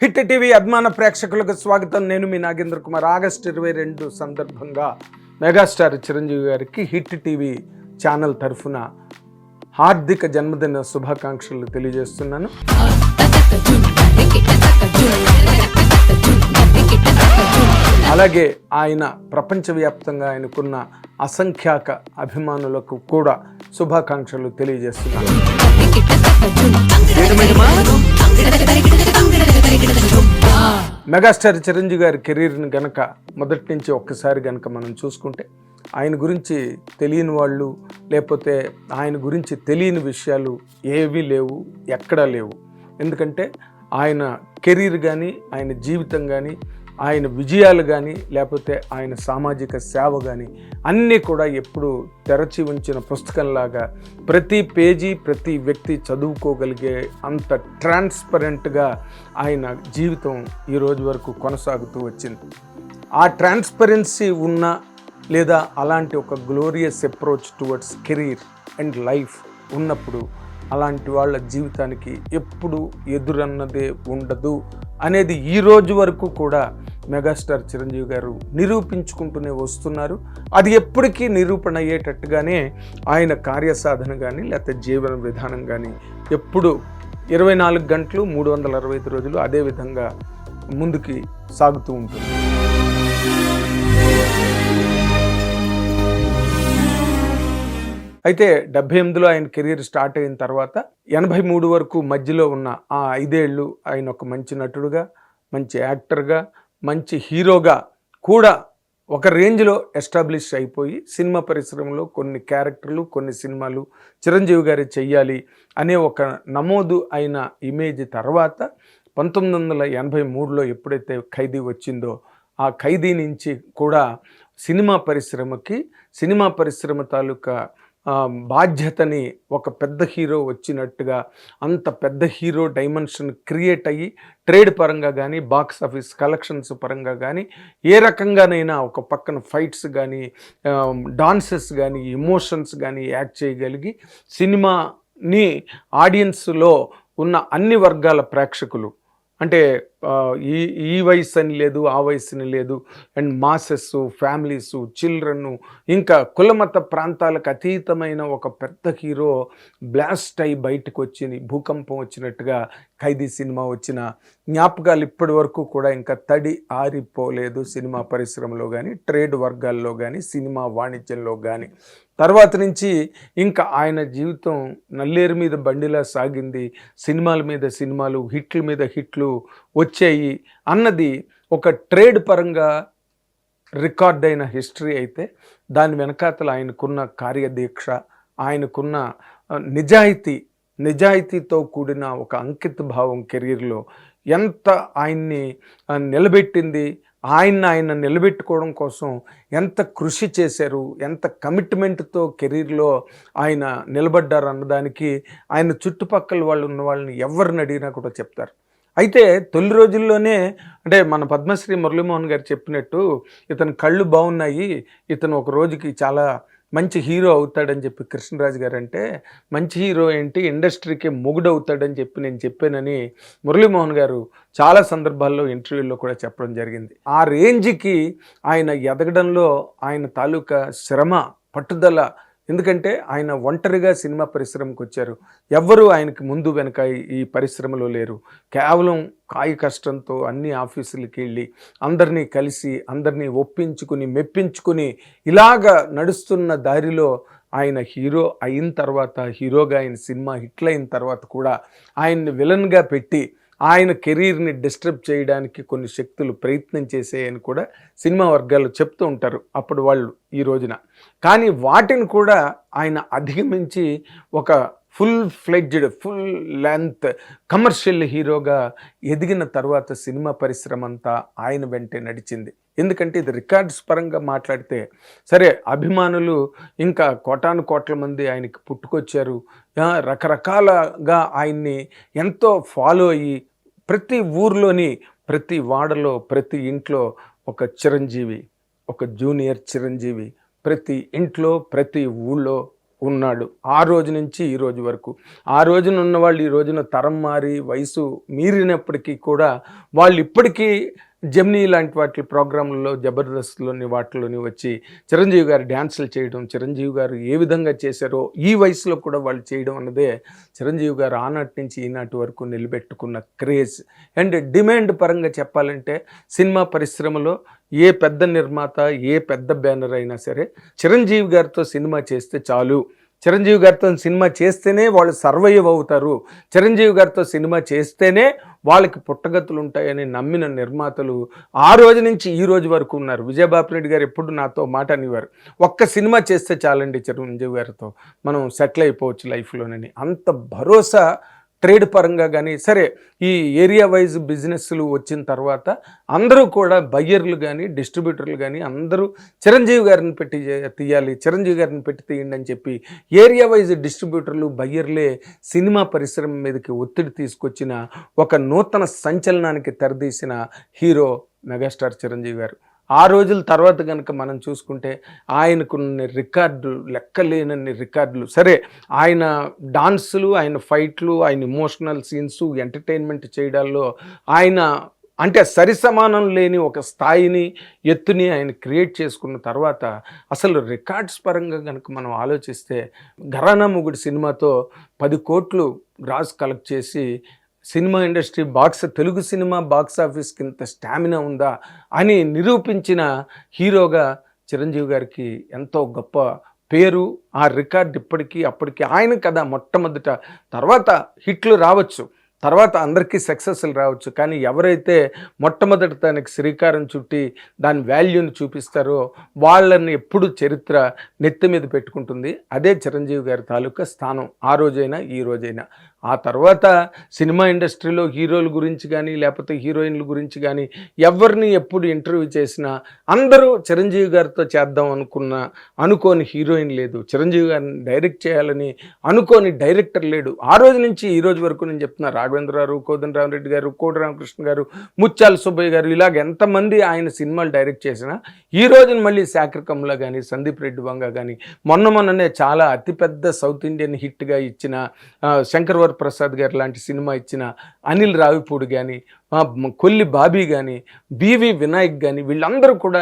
Hit TV అభిమాన ప్రేక్షకులకు స్వాగతం. నేను మీ నాగేంద్ర కుమార్. ఆగస్టు 22 సందర్భంగా మెగాస్టార్ చిరంజీవి గారికి హిట్ టీవీ ఛానల్ తరఫున హార్దిక జన్మదిన శుభాకాంక్షలు తెలియజేస్తున్నాను. అలాగే ఆయన ప్రపంచవ్యాప్తంగా ఆయనకున్న అసంఖ్యాక అభిమానులకు కూడా శుభాకాంక్షలు తెలియజేస్తున్నాను. మెగాస్టార్ చిరంజీవి గారి కెరీర్ని గనక మొదటి నుంచి ఒక్కసారి గనక మనం చూసుకుంటే ఆయన గురించి తెలియని వాళ్ళు లేకపోతే ఆయన గురించి తెలియని విషయాలు ఏవీ లేవు, ఎక్కడా లేవు. ఎందుకంటే ఆయన కెరీర్ కానీ, ఆయన జీవితం కానీ, ఆయన విజయాలు కానీ, లేకపోతే ఆయన సామాజిక సేవ కానీ అన్నీ కూడా ఎప్పుడు తెరచి ఉంచిన పుస్తకంలాగా ప్రతి పేజీ ప్రతి వ్యక్తి చదువుకోగలిగే అంత ట్రాన్స్పరెంట్గా ఆయన జీవితం ఈ రోజు వరకు కొనసాగుతూ వచ్చింది. ఆ ట్రాన్స్పరెన్సీ ఉన్న లేదా అలాంటి ఒక glorious approach towards career and life ఉన్నప్పుడు అలాంటి వాళ్ళ జీవితానికి ఎప్పుడు ఎదురన్నదే ఉండదు అనేది ఈ రోజు వరకు కూడా మెగాస్టార్ చిరంజీవి గారు నిరూపించుకుంటూనే వస్తున్నారు. అది ఎప్పటికీ నిరూపణ అయ్యేటట్టుగానే ఆయన కార్యసాధన కానీ లేకపోతే జీవన విధానం కానీ ఎప్పుడు 24 గంటలు 365 రోజులు అదే విధంగా ముందుకి సాగుతూ ఉంటుంది. అయితే 78లో ఆయన కెరీర్ స్టార్ట్ అయిన తర్వాత 83 వరకు మధ్యలో ఉన్న ఆ 5 ఏళ్ళు ఆయన ఒక మంచి నటుడుగా, మంచి యాక్టర్గా, మంచి హీరోగా కూడా ఒక రేంజ్లో ఎస్టాబ్లిష్ అయిపోయి సినిమా పరిశ్రమలో కొన్ని క్యారెక్టర్లు, కొన్ని సినిమాలు చిరంజీవి గారి చెయ్యాలి అనే ఒక నమోదు అయిన ఇమేజ్ తర్వాత 1983లో ఎప్పుడైతే ఖైదీ వచ్చిందో ఆ ఖైదీ నుంచి కూడా సినిమా పరిశ్రమ తాలూకా బాధ్యతని ఒక పెద్ద హీరో వచ్చినట్టుగా అంత పెద్ద హీరో డైమెన్షన్ క్రియేట్ అయ్యి ట్రేడ్ పరంగా కానీ, బాక్స్ ఆఫీస్ కలెక్షన్స్ పరంగా కానీ, ఏ రకంగానైనా ఒక పక్కన ఫైట్స్ కానీ, డాన్సెస్ కానీ, ఎమోషన్స్ కానీ యాక్ట్ చేయగలిగి సినిమాని ఆడియన్స్లో ఉన్న అన్ని వర్గాల ప్రేక్షకులు అంటే ఈ వయసు అని లేదు, ఆ వయసుని లేదు, అండ్ మాసెస్, ఫ్యామిలీస్, చిల్డ్రన్, ఇంకా కులమత ప్రాంతాలకు అతీతమైన ఒక పెద్ద హీరో బ్లాస్ట్ అయి బయటకు వచ్చి భూకంపం వచ్చినట్టుగా ఖైదీ సినిమా వచ్చిన జ్ఞాపకాలు ఇప్పటి వరకు కూడా ఇంకా తడి ఆరిపోలేదు సినిమా పరిశ్రమలో కానీ, ట్రేడ్ వర్గాల్లో కానీ, సినిమా వాణిజ్యంలో కానీ. తర్వాత నుంచి ఇంకా ఆయన జీవితం నల్లేరు మీద బండిలా సాగింది. సినిమాల మీద సినిమాలు, హిట్ల మీద హిట్లు వచ్చాయి అన్నది ఒక ట్రేడ్ పరంగా రికార్డ్ అయిన హిస్టరీ అయితే, దాని వెనకాతల ఆయనకున్న కార్యదీక్ష, ఆయనకున్న నిజాయితీతో కూడిన ఒక అంకిత భావం కెరీర్లో ఎంత ఆయన్ని నిలబెట్టింది, ఆయన నిలబెట్టుకోవడం కోసం ఎంత కృషి చేశారు, ఎంత కమిట్మెంట్తో కెరీర్లో ఆయన నిలబడ్డారు అన్నదానికి ఆయన చుట్టుపక్కల వాళ్ళు ఉన్న వాళ్ళని ఎవరిని అడిగినా కూడా చెప్తారు. అయితే తొలి రోజుల్లోనే అంటే మన పద్మశ్రీ మురళీమోహన్ గారు చెప్పినట్టు ఇతని కళ్ళు బాగున్నాయి, ఇతను ఒక రోజుకి చాలా మంచి హీరో అవుతాడని చెప్పి కృష్ణరాజు గారు అంటే, మంచి హీరో ఏంటి, ఇండస్ట్రీకి మొగుడు అవుతాడని చెప్పి నేను చెప్పానని మురళీమోహన్ గారు చాలా సందర్భాల్లో ఇంటర్వ్యూల్లో కూడా చెప్పడం జరిగింది. ఆ రేంజ్కి ఆయన ఎదగడంలో ఆయన తాలూకా శ్రమ, పట్టుదల, ఎందుకంటే ఆయన ఒంటరిగా సినిమా పరిశ్రమకు వచ్చారు. ఎవ్వరూ ఆయనకి ముందు వెనక ఈ పరిశ్రమలో లేరు. కేవలం కాయ కష్టంతో అన్ని ఆఫీసులకి వెళ్ళి అందరినీ కలిసి, అందరినీ ఒప్పించుకుని, మెప్పించుకుని ఇలాగ నడుస్తున్న దారిలో ఆయన హీరో అయిన తర్వాత, హీరోగా ఆయన సినిమా హిట్లు అయిన తర్వాత కూడా ఆయన్ని విలన్గా పెట్టి ఆయన కెరీర్ని డిస్టర్బ్ చేయడానికి కొన్ని శక్తులు ప్రయత్నం చేసేయని కూడా సినిమా వర్గాలు చెప్తూ ఉంటారు అప్పుడు వాళ్ళు ఈ రోజున. కానీ వాటిని కూడా ఆయన అధిగమించి ఒక ఫుల్ లెంత్ కమర్షియల్ హీరోగా ఎదిగిన తర్వాత సినిమా పరిశ్రమ అంతా ఆయన వెంటే నడిచింది. ఎందుకంటే ఇది రికార్డ్స్ పరంగా మాట్లాడితే సరే, అభిమానులు ఇంకా కోటాను కోట్ల మంది ఆయనకి పుట్టుకొచ్చారు. రకరకాలుగా ఆయన్ని ఎంతో ఫాలో అయ్యి ప్రతి ఊర్లోని, ప్రతి వాడలో, ప్రతి ఇంట్లో ఒక చిరంజీవి, ఒక జూనియర్ చిరంజీవి, ప్రతి ఇంట్లో, ప్రతి ఊళ్ళో ఉన్నాడు. ఆ రోజు నుంచి ఈ రోజు వరకు. ఆ రోజున ఉన్నవాళ్ళు ఈ రోజున తరం మారి వయసు మీరినప్పటికీ కూడా వాళ్ళు ఇప్పటికీ జెమినీ లాంటి వాటి ప్రోగ్రాంలలో, జబర్దస్త్‌లోని వాటిలోని వచ్చి చిరంజీవి గారు డాన్సులు చేయడం, చిరంజీవి గారు ఏ విధంగా చేశారో ఈ వయసులో కూడా వాళ్ళు చేయడం అన్నదే చిరంజీవి గారు ఆనాటి నుంచి ఈనాటి వరకు నిలబెట్టుకున్న క్రేజ్. అండ్ డిమాండ్ పరంగా చెప్పాలంటే సినిమా పరిశ్రమలో ఏ పెద్ద నిర్మాత, ఏ పెద్ద బ్యానర్ అయినా సరే చిరంజీవి గారితో సినిమా చేస్తే చాలు, చిరంజీవి గారితో సినిమా చేస్తేనే వాళ్ళు సర్వైవ్ అవుతారు, చిరంజీవి గారితో సినిమా చేస్తేనే వాళ్ళకి పుట్టగతులు ఉంటాయని నమ్మిన నిర్మాతలు ఆ రోజు నుంచి ఈ రోజు వరకు ఉన్నారు. విజయబాపిరెడ్డి గారు ఎప్పుడు నాతో మాట అనేవారు, ఒక్క సినిమా చేస్తే చాలండి చిరంజీవి గారితో మనం సెటిల్ అయిపోవచ్చు లైఫ్లోనని. అంత భరోసా ట్రేడ్ పరంగా కానీ సరే ఈ ఏరియా వైజ్ బిజినెస్లు వచ్చిన తర్వాత అందరూ కూడా బయ్యర్లు కానీ డిస్ట్రిబ్యూటర్లు కానీ అందరూ చిరంజీవి గారిని పెట్టి తీయాలి, చిరంజీవి గారిని పెట్టి తీయండి అని చెప్పి ఏరియా వైజ్ డిస్ట్రిబ్యూటర్లు బయ్యర్లే సినిమా పరిశ్రమ మీదకి ఒత్తిడి తీసుకొచ్చిన ఒక నూతన సంచలనానికి తెరదీసిన హీరో మెగాస్టార్ చిరంజీవి గారు. ఆ రోజుల తర్వాత కనుక మనం చూసుకుంటే ఆయనకున్న రికార్డులు లెక్కలేనన్ని రికార్డులు. సరే ఆయన డాన్సులు, ఆయన ఫైట్లు, ఆయన ఇమోషనల్ సీన్స్, ఎంటర్టైన్మెంట్ చేయడాల్లో ఆయన అంటే సరిసమానం లేని ఒక స్థాయిని, ఎత్తుని ఆయన క్రియేట్ చేసుకున్న తర్వాత అసలు రికార్డ్స్ పరంగా కనుక మనం ఆలోచిస్తే ఘరానా మొగుడు సినిమాతో 10 కోట్లు గ్రాస్ కలెక్ట్ చేసి cinema industry Telugu cinema box ఆఫీస్కి ఇంత స్టామినా ఉందా అని నిరూపించిన హీరోగా చిరంజీవి గారికి ఎంతో గొప్ప పేరు. ఆ రికార్డ్ ఇప్పటికీ అప్పటికి ఆయన కదా మొట్టమొదట. తర్వాత హిట్లు రావచ్చు, తర్వాత అందరికీ సక్సెస్లు రావచ్చు, కానీ ఎవరైతే మొట్టమొదట తనకి శ్రీకారం చుట్టి దాని వాల్యూని చూపిస్తారో వాళ్ళని ఎప్పుడు చరిత్ర నెత్తి మీద పెట్టుకుంటుంది. అదే చిరంజీవి గారి తాలూకా స్థానం ఆ రోజైనా ఈ రోజైనా. ఆ తర్వాత సినిమా ఇండస్ట్రీలో హీరోల గురించి కానీ లేకపోతే హీరోయిన్ల గురించి కానీ ఎవరిని ఎప్పుడు ఇంటర్వ్యూ చేసినా అందరూ చిరంజీవి గారితో చేద్దాం అనుకోని హీరోయిన్ లేదు, చిరంజీవి గారిని డైరెక్ట్ చేయాలని అనుకోని డైరెక్టర్ లేడు. ఆ రోజు నుంచి ఈ రోజు వరకు నేను చెప్తున్నా, రాఘవేంద్రరావు, కోదండరామరెడ్డి గారు, కోటి రామకృష్ణ గారు, ముత్యాల సుబ్బయ్య గారు, ఇలాగ ఎంతమంది ఆయన సినిమాలు డైరెక్ట్ చేసినా ఈ రోజున మళ్ళీ శాఖరకంలో కానీ సందీప్ రెడ్డి వంగ కానీ మొన్ననే చాలా అతిపెద్ద సౌత్ ఇండియన్ హిట్గా ఇచ్చిన శంకర్ ప్రసాద్ గారు లాంటి సినిమా ఇచ్చిన అనిల్ రావిపూడి కానీ, కొల్లి బాబీ కానీ, బివి వినాయక్ కానీ వీళ్ళందరూ కూడా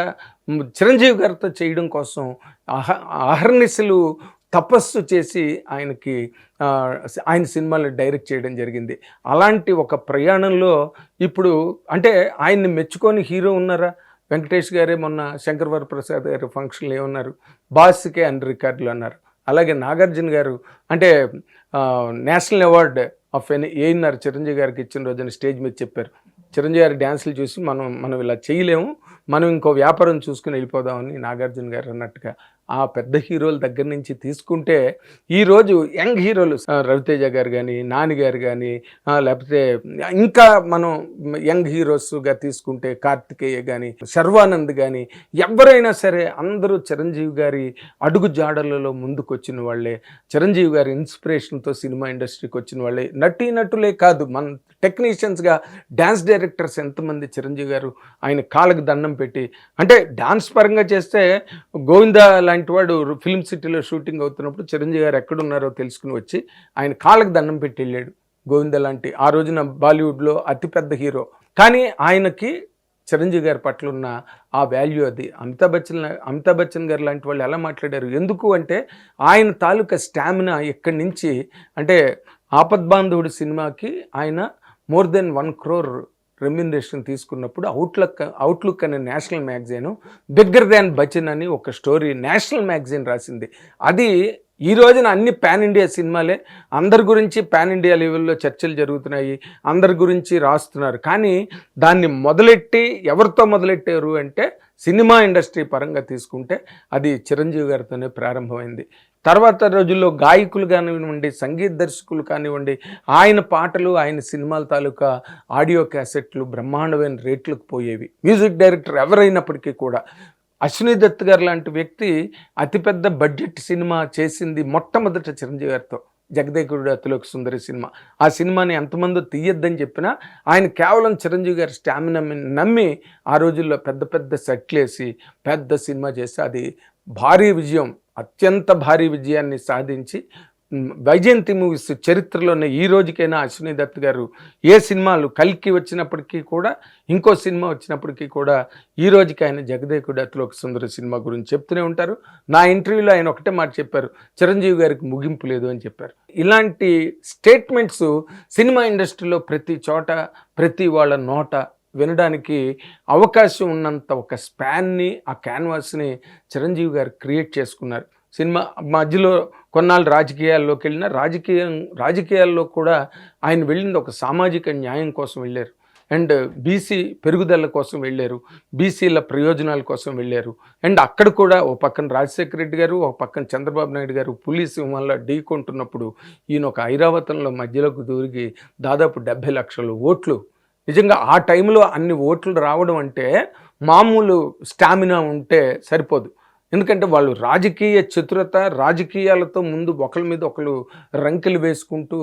చిరంజీవి గారితో చేయడం కోసం అహర్నిశలు తపస్సు చేసి ఆయన సినిమాలను డైరెక్ట్ చేయడం జరిగింది. అలాంటి ఒక ప్రయాణంలో ఇప్పుడు అంటే ఆయన్ని మెచ్చుకొని హీరో ఉన్నారా? వెంకటేష్ గారే మొన్న శంకర్ వరప్రసాద్ గారి ఫంక్షన్లో ఏమన్నారు, బాస్కే అన్ని రికార్డులు అన్నారు. అలాగే నాగార్జున గారు అంటే national award of ANR Chiranjeevi గారికి ఇచ్చిన రోజున స్టేజ్ మీద చెప్పారు, చిరంజీవి గారి డ్యాన్సులు చూసి మనం ఇలా చేయలేము, మనం ఇంకో వ్యాపారం చూసుకుని వెళ్ళిపోదామని నాగార్జున గారు అన్నట్టుగా. ఆ పెద్ద హీరోల దగ్గర నుంచి తీసుకుంటే ఈరోజు యంగ్ హీరోలు రవితేజ గారు కానీ, నాని గారు కానీ, లేకపోతే ఇంకా మనం యంగ్ హీరోస్గా తీసుకుంటే కార్తికేయ కానీ, శర్వానంద్ కానీ, ఎవరైనా సరే అందరూ చిరంజీవి గారి అడుగు జాడలలో ముందుకు వచ్చిన వాళ్ళే, చిరంజీవి గారి ఇన్స్పిరేషన్తో సినిమా ఇండస్ట్రీకి వచ్చిన వాళ్ళే. నటీనటులే కాదు, మన టెక్నీషియన్స్గా డ్యాన్స్ డైరెక్టర్స్ ఎంతమంది చిరంజీవి గారు ఆయన కాళ్ళకి దండం పెట్టి, అంటే డ్యాన్స్ పరంగా చేస్తే గోవిందా లాంటి వాడు ఫిల్మ్ సిటీలో షూటింగ్ అవుతున్నప్పుడు చిరంజీవి గారు ఎక్కడున్నారో తెలుసుకుని వచ్చి ఆయన కాళ్ళకి దండం పెట్టి వెళ్ళాడు. గోవిందా లాంటి ఆ రోజున బాలీవుడ్లో అతిపెద్ద హీరో, కానీ ఆయనకి చిరంజీవి గారి పట్ల ఉన్న ఆ వాల్యూ అది. అమితాబ్ బచ్చన్ గారు లాంటి వాళ్ళు ఎలా మాట్లాడారు, ఎందుకు అంటే ఆయన తాలూకా స్టామినా ఎక్కడి నుంచి అంటే ఆపద్బాంధవుడి సినిమాకి ఆయన మోర్ దెన్ 1 crore రెమ్యునరేషన్ తీసుకున్నప్పుడు అవుట్లుక్ అనే national magazine bigger than Bachchan అని ఒక స్టోరీ నేషనల్ మ్యాగజైన్ రాసింది. అది ఈ రోజున అన్ని పాన్ ఇండియా సినిమాలే, అందరి గురించి పాన్ ఇండియా లెవెల్లో చర్చలు జరుగుతున్నాయి, అందరి గురించి రాస్తున్నారు. కానీ దాన్ని ఎవరితో మొదలెట్టారు అంటే సినిమా ఇండస్ట్రీ పరంగా తీసుకుంటే అది చిరంజీవి గారితోనే ప్రారంభమైంది. తర్వాత రోజుల్లో గాయకులు కానివ్వండి, సంగీత దర్శకులు కానివ్వండి, ఆయన పాటలు, ఆయన సినిమాల తాలూకా ఆడియో క్యాసెట్లు బ్రహ్మాండమైన రేట్లకు పోయేవి. మ్యూజిక్ డైరెక్టర్ ఎవరైనప్పటికీ కూడా అశ్విని దత్ గారు లాంటి వ్యక్తి అతిపెద్ద బడ్జెట్ సినిమా చేసింది మొట్టమొదట చిరంజీవి గారితో, జగదేకుడు అతిలోక సుందరి సినిమా. ఆ సినిమాని ఎంతమందో తీయొద్దని చెప్పినా ఆయన కేవలం చిరంజీవి గారి స్టామినా నమ్మి ఆ రోజుల్లో పెద్ద పెద్ద సెట్లేసి పెద్ద సినిమా చేసి అది భారీ విజయం. అత్యంత భారీ విజయాన్ని సాధించి వైజయంతి మూవీస్ చరిత్రలోనే ఈ రోజుకైనా అశ్విని దత్ గారు ఏ సినిమాలు కల్కి వచ్చినప్పటికీ కూడా, ఇంకో సినిమా వచ్చినప్పటికీ కూడా ఈ రోజుకి ఆయన జగదేకుడు అతిలోక సుందర సినిమా గురించి చెప్తూనే ఉంటారు. నా ఇంటర్వ్యూలో ఆయన ఒకటే మాట చెప్పారు, చిరంజీవి గారికి ముగింపు లేదు అని చెప్పారు. ఇలాంటి స్టేట్మెంట్స్ సినిమా ఇండస్ట్రీలో ప్రతి చోట ప్రతి వాళ్ళ నోట వినడానికి అవకాశం ఉన్నంత ఒక స్పాన్ని, ఆ క్యాన్వాస్ని చిరంజీవి గారు క్రియేట్ చేసుకున్నారు. సినిమా మధ్యలో కొన్నాళ్ళు రాజకీయాల్లోకి వెళ్ళిన రాజకీయాల్లో కూడా ఆయన వెళ్ళింది ఒక సామాజిక న్యాయం కోసం వెళ్ళారు. అండ్ బీసీ పెరుగుదల కోసం వెళ్ళారు, బీసీల ప్రయోజనాల కోసం వెళ్ళారు. అండ్ అక్కడ కూడా ఓ పక్కన రాజశేఖర రెడ్డి గారు, ఒక పక్కన చంద్రబాబు నాయుడు గారు పులి సింహంలో ఢీకొంటున్నప్పుడు ఈయన ఒక ఐరావతంలో మధ్యలోకి దూరికి దాదాపు 70 లక్షల ఓట్లు. నిజంగా ఆ టైంలో అన్ని ఓట్లు రావడం అంటే మామూలు స్టామినా ఉంటే సరిపోదు. ఎందుకంటే వాళ్ళు రాజకీయ చతురత, రాజకీయాలతో ముందు ఒకరి మీద ఒకరు రంకెలు వేసుకుంటూ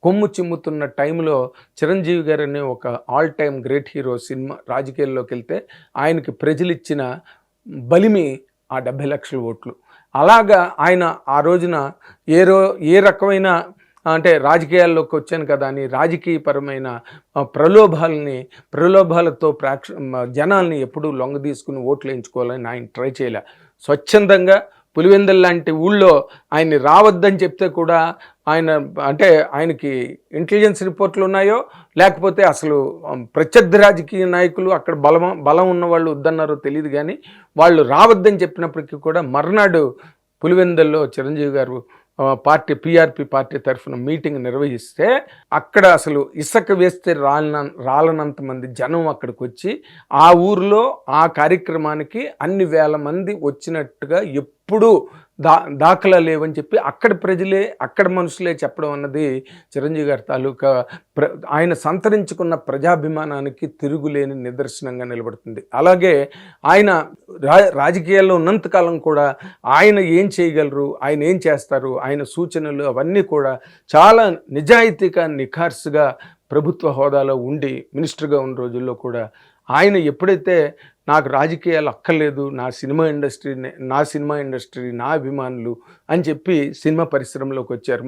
కొమ్ము చిమ్ముతున్న టైంలో చిరంజీవి గారు అనే ఒక all time great hero cinema రాజకీయాల్లోకి వెళ్తే ఆయనకి ప్రజలు ఇచ్చిన బలిమి ఆ 70 లక్షల ఓట్లు. అలాగా ఆయన ఆ రోజున ఏ రకమైన అంటే రాజకీయాల్లోకి వచ్చాను కదా అని రాజకీయపరమైన ప్రలోభాలతో జనాల్ని ఎప్పుడూ లొంగ తీసుకుని ఓట్లు వేయించుకోవాలని ఆయన ట్రై చేయలే. స్వచ్ఛందంగా పులివెందుల లాంటి ఊళ్ళో ఆయన్ని రావద్దని చెప్తే కూడా ఆయన అంటే ఆయనకి ఇంటెలిజెన్స్ రిపోర్ట్లు ఉన్నాయో లేకపోతే అసలు ప్రత్యర్థి రాజకీయ నాయకులు అక్కడ బలం ఉన్న వాళ్ళు వద్దన్నారో తెలియదు, కానీ వాళ్ళు రావద్దని చెప్పినప్పటికీ కూడా మర్నాడు పులివెందుల్లో చిరంజీవి గారు పీఆర్పీ పార్టీ తరఫున మీటింగ్ నిర్వహిస్తే అక్కడ అసలు ఇసుక వేస్తే రాలనంత మంది జనం అక్కడికి వచ్చి ఆ ఊరిలో ఆ కార్యక్రమానికి అన్ని వేల మంది వచ్చినట్టుగా ఎప్పుడూ దాఖలా లేవని చెప్పి అక్కడ ప్రజలే అక్కడ మనుషులే చెప్పడం అన్నది చిరంజీవి గారి తాలూకా ఆయన సంతరించుకున్న ప్రజాభిమానానికి తిరుగులేని నిదర్శనంగా నిలబడుతుంది. అలాగే ఆయన రాజకీయాల్లో ఉన్నంతకాలం కూడా ఆయన ఏం చేయగలరు, ఆయన ఏం చేస్తారు, ఆయన సూచనలు అవన్నీ కూడా చాలా నిజాయితీగా నిఖార్సుగా ప్రభుత్వ హోదాలో ఉండి మినిస్టర్గా ఉన్న రోజుల్లో కూడా ఆయన ఎప్పుడైతే నాకు రాజకీయాలు అక్కర్లేదు, నా సినిమా ఇండస్ట్రీ నా అభిమానులు అని చెప్పి సినిమా పరిశ్రమలోకి వచ్చారు.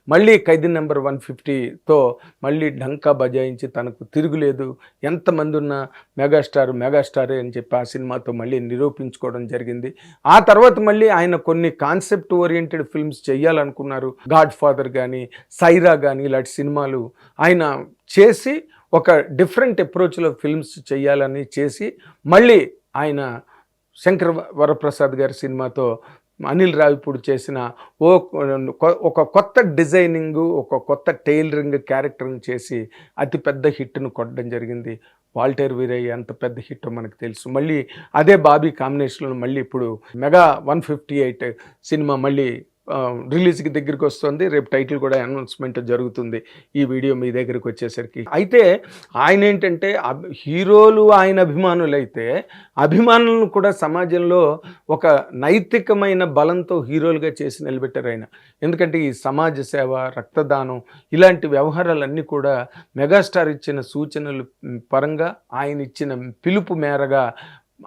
మళ్ళీ ఖైదీ నెంబర్ 150తో మళ్ళీ డంకా బజాయించి తనకు తిరుగులేదు, ఎంతమంది ఉన్న మెగాస్టారే అని చెప్పి ఆ సినిమాతో మళ్ళీ నిరూపించుకోవడం జరిగింది. ఆ తర్వాత మళ్ళీ ఆయన కొన్ని కాన్సెప్ట్ ఓరియంటెడ్ ఫిల్మ్స్ చేయాలనుకున్నారు. గాడ్ ఫాదర్ కానీ, సైరా కానీ ఇలాంటి సినిమాలు ఆయన చేసి ఒక డిఫరెంట్ అప్రోచ్లో ఫిల్మ్స్ చేయాలని చేసి మళ్ళీ ఆయన శంకర్ వరప్రసాద్ గారి సినిమాతో అనిల్ రావిపూడి చేసిన ఒక కొత్త డిజైనింగు, ఒక కొత్త టైలరింగ్ క్యారెక్టర్ని చేసి అతిపెద్ద హిట్ను కొట్టడం జరిగింది. వాల్టర్ వీరయ్య ఎంత పెద్ద హిట్ మనకు తెలుసు. మళ్ళీ అదే బాబీ కాంబినేషన్లో మళ్ళీ ఇప్పుడు మెగా 158 సినిమా మళ్ళీ రిలీజ్కి దగ్గరికి వస్తుంది. రేపు టైటిల్ కూడా అనౌన్స్మెంట్ జరుగుతుంది ఈ వీడియో మీ దగ్గరికి వచ్చేసరికి. అయితే ఆయన ఏంటంటే హీరోలు ఆయన అభిమానులైతే అభిమానులను కూడా సమాజంలో ఒక నైతికమైన బలంతో హీరోలుగా చేసి నిలబెట్టారు ఆయన. ఎందుకంటే ఈ సమాజ సేవ, రక్తదానం ఇలాంటి వ్యవహారాలన్నీ కూడా మెగాస్టార్ ఇచ్చిన సూచనలు పరంగా ఆయన ఇచ్చిన పిలుపు మేరగా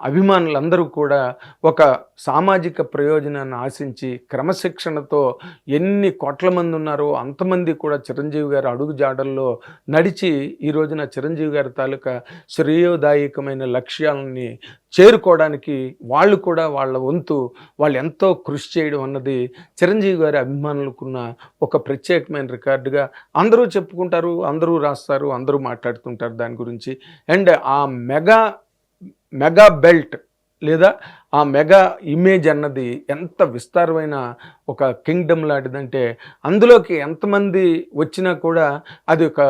అభిమానులందరూ కూడా ఒక సామాజిక ప్రయోజనాన్ని ఆశించి క్రమశిక్షణతో ఎన్ని కోట్ల మంది ఉన్నారో అంతమంది కూడా చిరంజీవి గారి అడుగు జాడల్లో నడిచి ఈ రోజున చిరంజీవి గారి తాలూకా శ్రేయోదాయకమైన లక్ష్యాలని చేరుకోవడానికి వాళ్ళు కూడా వాళ్ళు ఎంతో కృషి చేయడం అన్నది చిరంజీవి గారి అభిమానులకున్న ఒక ప్రత్యేకమైన రికార్డుగా అందరూ చెప్పుకుంటారు, అందరూ రాస్తారు, అందరూ మాట్లాడుతుంటారు దాని గురించి. అండ్ ఆ మెగా బెల్ట్ లేదా ఆ మెగా ఇమేజ్ అన్నది ఎంత విస్తారమైన ఒక కింగ్డమ్ లాంటిదంటే అందులోకి ఎంతమంది వచ్చినా కూడా అది ఒక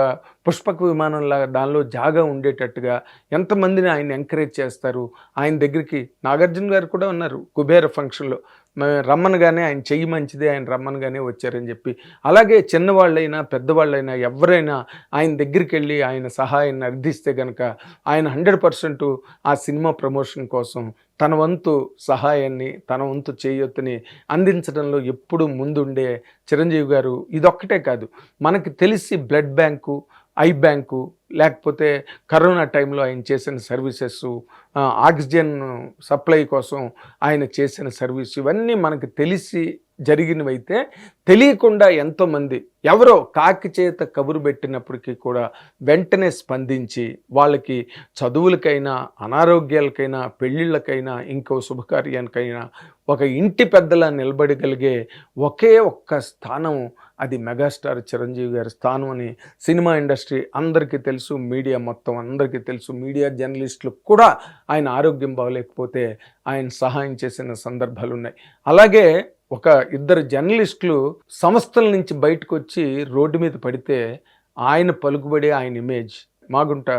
పుష్పక విమానంలాగా దానిలో జాగా ఉండేటట్టుగా ఎంతమందిని ఆయన ఎంకరేజ్ చేస్తారు. ఆయన దగ్గరికి నాగార్జున గారు కూడా ఉన్నారు కుబేర ఫంక్షన్లో, రమ్మనగానే ఆయన చెయ్యి మంచిదే, ఆయన రమ్మనగానే వచ్చారని చెప్పి. అలాగే చిన్నవాళ్ళైనా పెద్దవాళ్ళైనా ఎవరైనా ఆయన దగ్గరికి వెళ్ళి ఆయన సహాయాన్ని అర్థిస్తే కనుక ఆయన 100% ఆ సినిమా ప్రమోషన్ కోసం తన వంతు సహాయాన్ని, తన వంతు చేయూతని అందించడంలో ఎప్పుడూ ముందుండే చిరంజీవి గారు ఇదొక్కటే కాదు, మనకి తెలిసి బ్లడ్ బ్యాంకు ఐ బ్యాంకు, లేకపోతే కరోనా టైంలో ఆయన చేసిన సర్వీసెస్, ఆక్సిజన్ సప్లై కోసం ఆయన చేసిన సర్వీస్, ఇవన్నీ మనకు తెలిసి జరిగినవైతే తెలియకుండా ఎంతోమంది ఎవరో కాకి చేత కబురు పెట్టినప్పటికీ కూడా వెంటనే స్పందించి వాళ్ళకి చదువులకైనా, అనారోగ్యాలకైనా, పెళ్ళిళ్ళకైనా, ఇంకో శుభకార్యానికైనా ఒక ఇంటి పెద్దలా నిలబడగలిగే ఒకే ఒక్క స్థానం అది మెగాస్టార్ చిరంజీవి గారి స్థానం అని సినిమా ఇండస్ట్రీ అందరికీ తెలుసు, మీడియా మొత్తం అందరికీ తెలుసు. మీడియా జర్నలిస్టులకు కూడా ఆయన ఆరోగ్యం బాగలేకపోతే ఆయన సహాయం చేసిన సందర్భాలు ఉన్నాయి. అలాగే ఒక ఇద్దరు జర్నలిస్టులు సంస్థల నుంచి బయటకు వచ్చి రోడ్డు మీద పడితే ఆయన పలుకుబడి, ఆయన ఇమేజ్ మాగుంట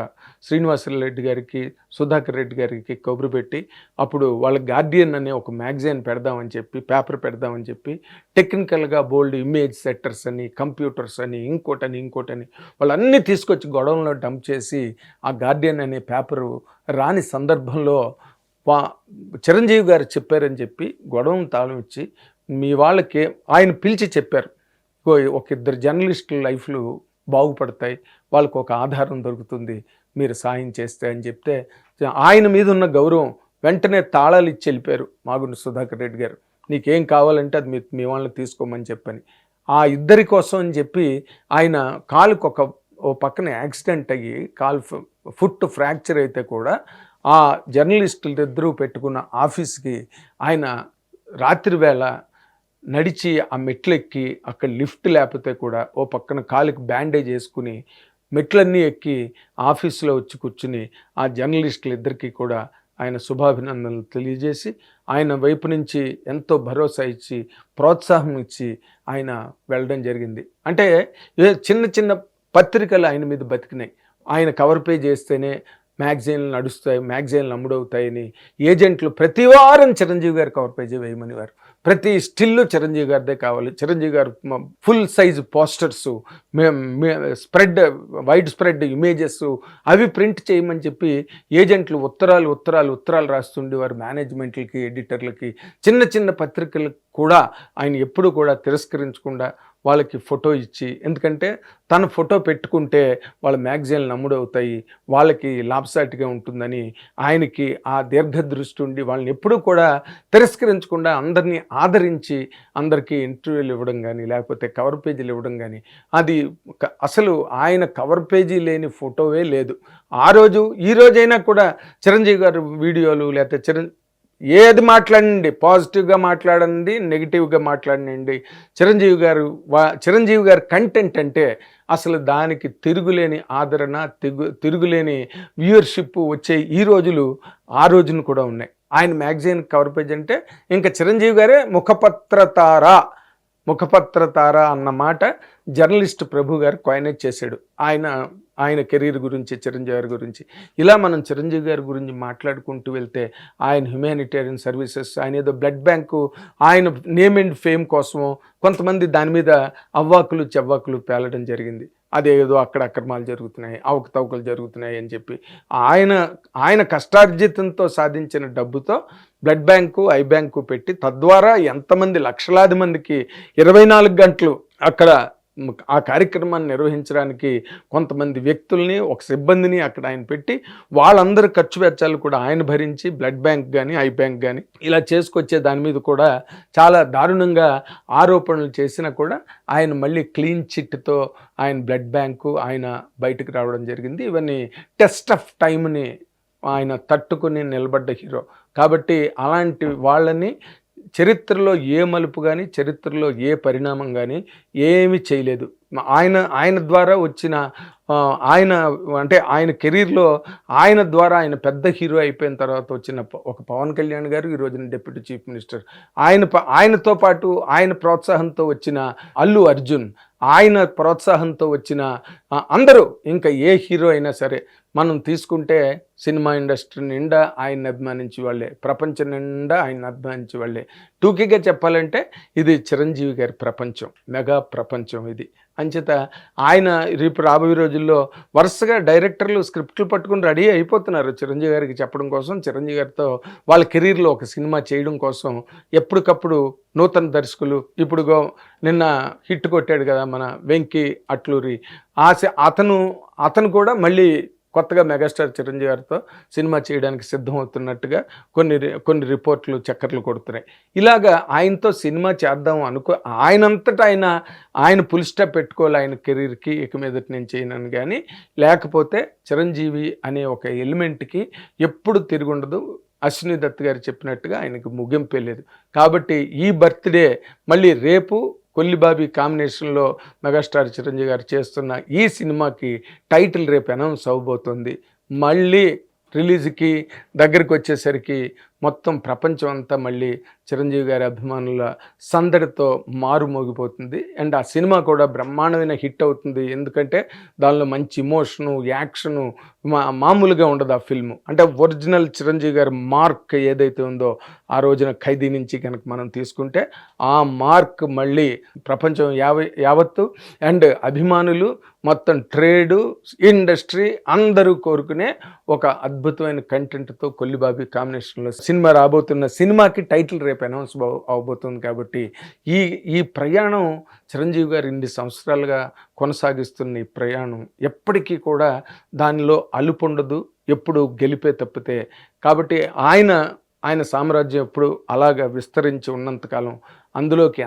శ్రీనివాసరెడ్డి గారికి, సుధాకర్ రెడ్డి గారికి కబురు పెట్టి అప్పుడు వాళ్ళ గార్డియన్ అనే ఒక మ్యాగజైన్ పెడదామని చెప్పి, పేపర్ పెడదామని చెప్పి టెక్నికల్గా బోల్డ్ ఇమేజ్ సెట్టర్స్ అని, కంప్యూటర్స్ అని, ఇంకోటని వాళ్ళన్నీ తీసుకొచ్చి గొడవలో డంప్ చేసి ఆ గార్డియన్ అనే పేపరు రాని సందర్భంలో చిరంజీవి గారు చెప్పారని చెప్పి గొడవను తాళం ఇచ్చి మీ వాళ్ళకి ఆయన పిలిచి చెప్పారు, ఒక ఇద్దరు జర్నలిస్టుల లైఫ్లు బాగుపడతాయి, వాళ్ళకు ఒక ఆధారం దొరుకుతుంది, మీరు సాయం చేస్తే అని చెప్తే ఆయన మీద ఉన్న గౌరవం వెంటనే తాళాలు ఇచ్చి వెళ్ళిపోయారు మాగుంట సుధాకర్ రెడ్డి గారు. నీకేం కావాలంటే అది మీ వాళ్ళని తీసుకోమని చెప్పని ఆ ఇద్దరి కోసం అని చెప్పి ఆయన కాలుకు ఓ పక్కన యాక్సిడెంట్ అయ్యి ఫుట్ ఫ్రాక్చర్ అయితే కూడా ఆ జర్నలిస్టులు ఇద్దరూ పెట్టుకున్న ఆఫీస్కి ఆయన రాత్రి వేళ నడిచి ఆ మెట్లెక్కి అక్కడ లిఫ్ట్ లేకపోతే కూడా ఓ పక్కన కాలుకి బ్యాండేజ్ వేసుకుని మెట్లన్నీ ఎక్కి ఆఫీసులో వచ్చి కూర్చుని ఆ జర్నలిస్టులు ఇద్దరికీ కూడా ఆయన శుభాభినందనలు తెలియజేసి ఆయన వైపు నుంచి ఎంతో భరోసా ఇచ్చి ప్రోత్సాహం ఇచ్చి ఆయన వెళ్ళడం జరిగింది. అంటే చిన్న చిన్న పత్రికలు ఆయన మీద బతికినాయి. ఆయన కవర్ పేజ్ చేస్తేనే మ్యాగజైన్లు నడుస్తాయి, మ్యాగజైన్లు అమ్ముడవుతాయని ఏజెంట్లు ప్రతి వారం చిరంజీవి గారు కవర్ పేజీ వేయమని వారు. ప్రతి స్టిల్లు చిరంజీవి గారిదే కావాలి, చిరంజీవి గారు full size posters, wide spread images అవి ప్రింట్ చేయమని చెప్పి ఏజెంట్లు ఉత్తరాలు రాస్తుండేవారు మేనేజ్మెంట్లకి, ఎడిటర్లకి. చిన్న చిన్న పత్రికలకు కూడా ఆయన ఎప్పుడు కూడా తిరస్కరించకుండా వాళ్ళకి ఫోటో ఇచ్చి, ఎందుకంటే తన ఫోటో పెట్టుకుంటే వాళ్ళ మ్యాగజైన్లు నమ్ముడవుతాయి, వాళ్ళకి లాభసాటిగా ఉంటుందని ఆయనకి ఆ దీర్ఘదృష్టి ఉండి వాళ్ళని ఎప్పుడూ కూడా తిరస్కరించకుండా అందరినీ ఆదరించి అందరికీ ఇంటర్వ్యూలు ఇవ్వడం కానీ, లేకపోతే కవర్ పేజీలు ఇవ్వడం కానీ, అది అసలు ఆయన కవర్ పేజీ లేని ఫోటోవే లేదు. ఆ రోజు ఈ రోజైనా కూడా చిరంజీవి గారు వీడియోలు లేకపోతే ఏది మాట్లాడండి, పాజిటివ్గా మాట్లాడండి, నెగిటివ్గా మాట్లాడండి, చిరంజీవి గారి కంటెంట్ అంటే అసలు దానికి తిరుగులేని ఆదరణ, తిరుగులేని వ్యూవర్షిప్ వచ్చే ఈ రోజులు ఆ రోజున కూడా ఉన్నాయి. ఆయన మ్యాగజైన్ కవర్ పేజ్ అంటే ఇంకా చిరంజీవి గారే ముఖపత్రతార అన్న మాట జర్నలిస్ట్ ప్రభు గారు కాయినేజ్ చేశాడు. ఆయన కెరీర్ గురించి, చిరంజీవి గారి గురించి ఇలా మనం చిరంజీవి గారి గురించి మాట్లాడుకుంటూ వెళ్తే ఆయన హ్యుమానిటేరియన్ సర్వీసెస్, ఆయన ఏదో బ్లడ్ బ్యాంకు, ఆయన నేమ్ అండ్ ఫేమ్ కోసమో కొంతమంది దాని మీద చెవ్వాకులు పేలడం జరిగింది. అదేదో అక్కడ అక్రమాలు జరుగుతున్నాయి, అవకతవకలు జరుగుతున్నాయి అని చెప్పి ఆయన కష్టార్జితంతో సాధించిన డబ్బుతో బ్లడ్ బ్యాంకు, ఐ బ్యాంకు పెట్టి తద్వారా ఎంతమంది లక్షలాది మందికి 24 గంటలు అక్కడ ఆ కార్యక్రమాన్ని నిర్వహించడానికి కొంతమంది వ్యక్తుల్ని, ఒక సిబ్బందిని అక్కడ ఆయన పెట్టి వాళ్ళందరూ ఖర్చు వెచ్చాలు కూడా ఆయన భరించి బ్లడ్ బ్యాంక్ కానీ, ఐ బ్యాంక్ కానీ ఇలా చేసుకొచ్చే దాని మీద కూడా చాలా దారుణంగా ఆరోపణలు చేసినా కూడా ఆయన మళ్ళీ క్లీన్ చిట్తో ఆయన బ్లడ్ బ్యాంకు ఆయన బయటకు రావడం జరిగింది. ఇవన్నీ టెస్ట్ ఆఫ్ టైంని ఆయన తట్టుకుని నిలబడ్డ హీరో కాబట్టి అలాంటి వాళ్ళని చరిత్రలో ఏ మలుపు కానీ, చరిత్రలో ఏ పరిణామం కానీ ఏమీ చేయలేదు. ఆయన ద్వారా వచ్చిన ఆయన కెరీర్లో ఆయన ద్వారా ఆయన పెద్ద హీరో అయిపోయిన తర్వాత వచ్చిన ఒక పవన్ కళ్యాణ్ గారు, ఈ రోజున డిప్యూటీ చీఫ్ మినిస్టర్, ఆయనతో పాటు ఆయన ప్రోత్సాహంతో వచ్చిన అల్లు అర్జున్, ఆయన ప్రోత్సాహంతో వచ్చిన అందరూ, ఇంకా ఏ హీరో అయినా సరే మనం తీసుకుంటే సినిమా ఇండస్ట్రీ నిండా ఆయన్ని అభిమానించే వాళ్ళే, ప్రపంచం నిండా ఆయన్ని అభిమానించే వాళ్ళే. టూకీగా చెప్పాలంటే ఇది చిరంజీవి గారి ప్రపంచం, మెగా ప్రపంచం ఇది. అంచేత ఆయన రేపు రాబోయే రోజుల్లో వరుసగా డైరెక్టర్లు స్క్రిప్ట్లు పట్టుకుని రెడీ అయిపోతున్నారు చిరంజీవి గారికి చెప్పడం కోసం, చిరంజీవి గారితో వాళ్ళ కెరీర్లో ఒక సినిమా చేయడం కోసం ఎప్పటికప్పుడు నూతన దర్శకులు. ఇప్పుడు నిన్న హిట్ కొట్టాడు కదా మన వెంకీ అట్లూరి, అతను కూడా మళ్ళీ కొత్తగా మెగాస్టార్ చిరంజీవి గారితో సినిమా చేయడానికి సిద్ధమవుతున్నట్టుగా కొన్ని రిపోర్ట్లు చక్కర్లు కొడుతున్నాయి. ఇలాగా ఆయనతో సినిమా చేద్దాం ఆయనంతటా ఆయన ఫుల్ స్టాప్ పెట్టుకోవాలి ఆయన కెరీర్కి, ఇక మీదట నేను చేయనని. కానీ లేకపోతే చిరంజీవి అనే ఒక ఎలిమెంట్కి ఎప్పుడు తిరుగుండదు. అశ్విని దత్ గారు చెప్పినట్టుగా ఆయనకు ముగింపే లేదు. కాబట్టి ఈ బర్త్డే మళ్ళీ రేపు కొల్లిబాబీ కాంబినేషన్లో మెగాస్టార్ చిరంజీవి గారు చేస్తున్న ఈ సినిమాకి టైటిల్ రేపు అనౌన్స్ అవ్వబోతుంది. మళ్ళీ రిలీజ్కి దగ్గరికి వచ్చేసరికి మొత్తం ప్రపంచం అంతా మళ్ళీ చిరంజీవి గారి అభిమానుల సందడితో మారుమోగిపోతుంది. అండ్ ఆ సినిమా కూడా బ్రహ్మాండమైన హిట్ అవుతుంది. ఎందుకంటే దానిలో మంచి ఇమోషను, యాక్షను మామూలుగా ఉండదు ఆ ఫిల్ము. అంటే ఒరిజినల్ చిరంజీవి గారి మార్క్ ఏదైతే ఉందో ఆ రోజున ఖైదీ నుంచి కనుక మనం తీసుకుంటే ఆ మార్క్ మళ్ళీ ప్రపంచం యావత్తు అండ్ అభిమానులు మొత్తం ట్రేడు ఇండస్ట్రీ అందరూ కోరుకునే ఒక అద్భుతమైన కంటెంట్తో కొల్లిబాబీ కాంబినేషన్లో సినిమా రాబోతున్న సినిమాకి టైటిల్ రేపు అనౌన్స్ అవబోతుంది. కాబట్టి ఈ ప్రయాణం చిరంజీవి గారు ఇన్ని సంవత్సరాలుగా కొనసాగిస్తున్న ఈ ప్రయాణం ఎప్పటికీ కూడా దానిలో అలుపు ఉండదు, ఎప్పుడు గెలిపే తప్పితే. కాబట్టి ఆయన సామ్రాజ్యం ఎప్పుడు అలాగా విస్తరించి ఉన్నంతకాలం అందులోకి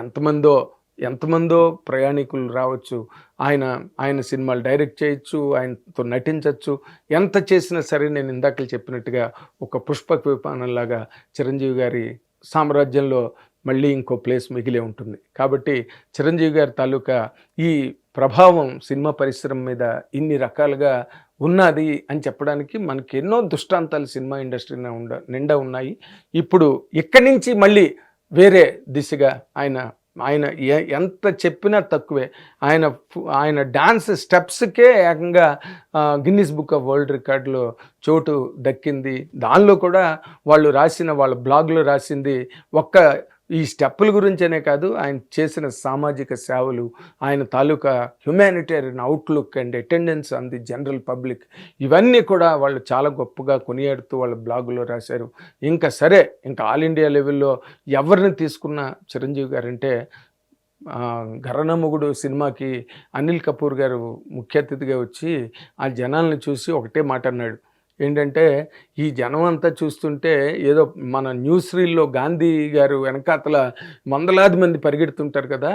ఎంతమందో ప్రయాణికులు రావచ్చు. ఆయన సినిమాలు డైరెక్ట్ చేయొచ్చు, ఆయనతో నటించవచ్చు. ఎంత చేసినా సరే నేను ఇందాక చెప్పినట్టుగా ఒక పుష్పక విమానంలాగా చిరంజీవి గారి సామ్రాజ్యంలో మళ్ళీ ఇంకో ప్లేస్ మిగిలే ఉంటుంది. కాబట్టి చిరంజీవి గారి తాలూకా ఈ ప్రభావం సినిమా పరిశ్రమ మీద ఇన్ని రకాలుగా ఉన్నది అని చెప్పడానికి మనకి ఎన్నో దృష్టాంతాలు సినిమా ఇండస్ట్రీ నిండా ఉన్నాయి. ఇప్పుడు ఇక్కడి నుంచి మళ్ళీ వేరే దిశగా ఆయన ఎంత చెప్పినా తక్కువే. ఆయన డాన్స్ స్టెప్స్కే ఏకంగా గిన్నిస్ బుక్ ఆఫ్ వరల్డ్ రికార్డులో చోటు దక్కింది. దానిలో కూడా వాళ్ళ బ్లాగ్లో రాసింది ఒక్క ఈ స్టెప్పుల గురించనే కాదు, ఆయన చేసిన సామాజిక సేవలు, ఆయన తాలూకా humanitarian outlook and attendance on the general public, ఇవన్నీ కూడా వాళ్ళు చాలా గొప్పగా కొనియాడుతూ వాళ్ళ బ్లాగులో రాశారు. ఇంకా ఆల్ ఇండియా లెవెల్లో ఎవరిని తీసుకున్న చిరంజీవి గారంటే ఘరానా సినిమాకి అనిల్ కపూర్ గారు ముఖ్య అతిథిగా వచ్చి ఆ జనాల్ని చూసి ఒకటే మాట అన్నాడు. ఏంటంటే ఈ జనం అంతా చూస్తుంటే ఏదో మన న్యూస్ రీల్లో గాంధీ గారు వెనకాతల వందలాది మంది పరిగెడుతుంటారు కదా,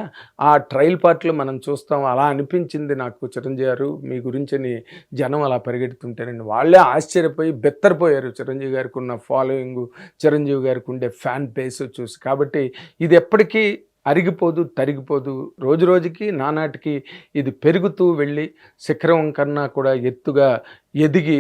ఆ ట్రయల్ పార్ట్లో మనం చూస్తాం. అలా అనిపించింది నాకు చిరంజీవి గారు మీ గురించని జనం అలా పరిగెడుతుంటారండి. వాళ్ళే ఆశ్చర్యపోయి బెత్తరిపోయారు చిరంజీవి గారికి ఉన్న ఫాలోయింగు, చిరంజీవి గారికి ఉండే ఫ్యాన్ బేస్ చూసి. కాబట్టి ఇది ఎప్పటికీ అరిగిపోదు, తరిగిపోదు. రోజు రోజుకి నానాటికి ఇది పెరుగుతూ వెళ్ళి శిఖరం కన్నా కూడా ఎత్తుగా ఎదిగి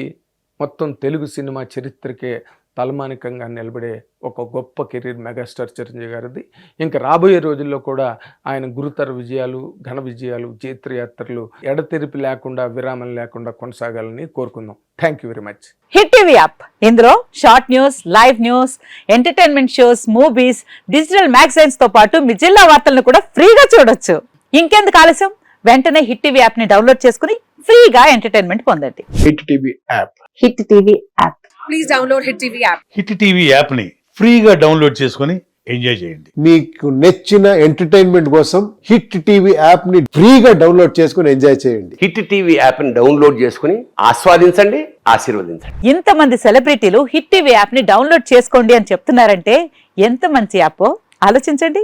మొత్తం తెలుగు సినిమా చరిత్రకే తలమానికంగా నిలబడే ఒక గొప్ప కెరీర్ మెగాస్టార్ చిరంజీవి గారిది. ఇంకా రాబోయే రోజుల్లో కూడా ఆయన గురుతర విజయాలు, ఘన విజయాలు, జైత్రయాత్రలు ఎడతెరిపి లేకుండా, విరామం లేకుండా కొనసాగాలని కోరుకుందాం. Thank you very much. Hit TV app, ఇందులో short news, live news, entertainment shows, movies, digital magazines తో పాటు మీ జిల్లా వార్తలను కూడా ఫ్రీగా చూడొచ్చు. ఇంకెందుకు ఆలస్యం, వెంటనే హిట్ టీవీ యాప్ ని డౌన్లోడ్ చేసుకుని ఫ్రీగా ఎంటర్టైన్మెంట్ పొందండి. Hit TV app. Hit TV app. Please download hit TV app. Hit TV app ని ఫ్రీగా డౌన్లోడ్ చేసుకుని ఎంజాయ్ చేయండి. మీకు నచ్చిన ఎంటర్టైన్మెంట్ కోసం హిట్ టీవీ యాప్ ని ఫ్రీగా డౌన్లోడ్ చేసుకుని ఎంజాయ్ చేయండి. హిట్ టీవీ యాప్ ని డౌన్లోడ్ చేసుకుని ఆస్వాదించండి, ఆశీర్వదించండి. ఇంతమంది సెలబ్రిటీలు హిట్ టీవీ యాప్ ని డౌన్లోడ్ చేసుకోండి అని చెప్తున్నారంటే ఎంత మంచి యాప్ ఆలోచించండి.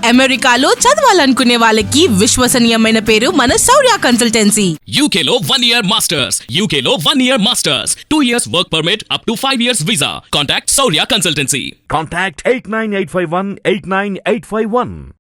అమెరికాలో చదవాలనుకునే వాళ్ళకి విశ్వసనీయమైన పేరు మన శౌర్య కన్సల్టెన్సీ. UK లో 1 year masters, UK లో 1 year masters, 2 years work permit up to 5 years visa. Contact Saurya Consultancy. Contact 89851 89851.